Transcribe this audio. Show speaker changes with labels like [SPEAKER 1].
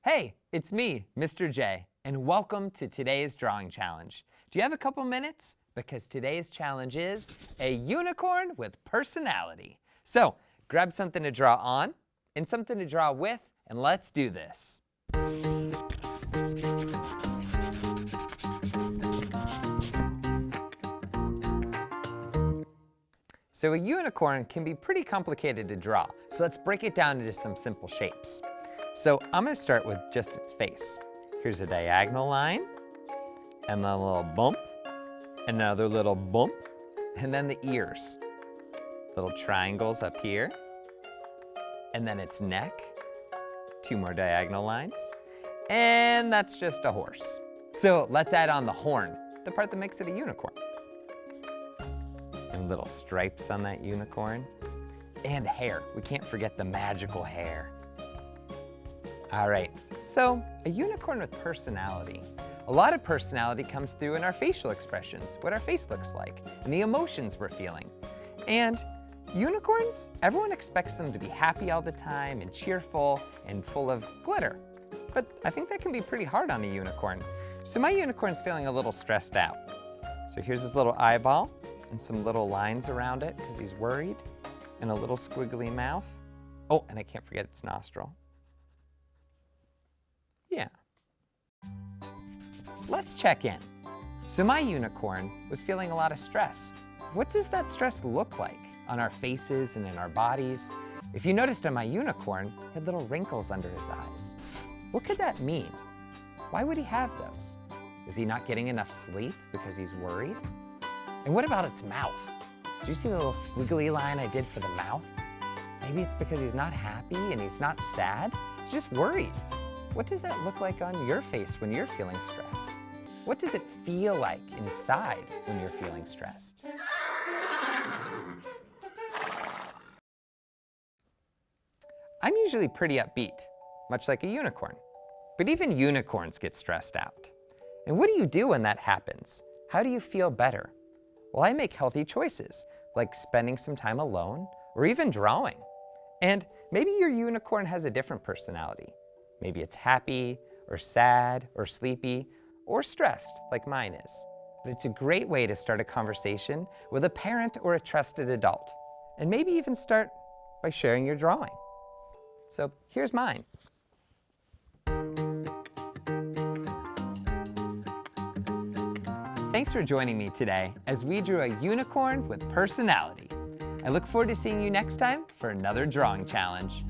[SPEAKER 1] Hey, it's me, Mr. J, and welcome to today's drawing challenge. Do you have a couple minutes? Because today's challenge is a unicorn with personality. So grab something to draw on and something to draw with, and let's do this. So a unicorn can be pretty complicated to draw, so let's break it down into some simple shapes. So I'm going to start with just its face. Here's a diagonal line, and then a little bump, another little bump, and then the ears. Little triangles up here, and then its neck, two more diagonal lines, and that's just a horse. So let's add on the horn, the part that makes it a unicorn. And little stripes on that unicorn, and hair. We can't forget the magical hair. All right, so a unicorn with personality. A lot of personality comes through in our facial expressions, what our face looks like, and the emotions we're feeling. And unicorns, everyone expects them to be happy all the time and cheerful and full of glitter. But I think that can be pretty hard on a unicorn. So my unicorn's feeling a little stressed out. So here's his little eyeball and some little lines around it because he's worried, and a little squiggly mouth. Oh, and I can't forget its nostril. Yeah. Let's check in. So my unicorn was feeling a lot of stress. What does that stress look like on our faces and in our bodies? If you noticed on my unicorn, he had little wrinkles under his eyes. What could that mean? Why would he have those? Is he not getting enough sleep because he's worried? And what about its mouth? Did you see the little squiggly line I did for the mouth? Maybe it's because he's not happy and he's not sad, he's just worried. What does that look like on your face when you're feeling stressed? What does it feel like inside when you're feeling stressed? I'm usually pretty upbeat, much like a unicorn. But even unicorns get stressed out. And what do you do when that happens? How do you feel better? Well, I make healthy choices, like spending some time alone or even drawing. And maybe your unicorn has a different personality. Maybe it's happy or sad or sleepy or stressed like mine is. But it's a great way to start a conversation with a parent or a trusted adult. And maybe even start by sharing your drawing. So here's mine. Thanks for joining me today as we drew a unicorn with personality. I look forward to seeing you next time for another drawing challenge.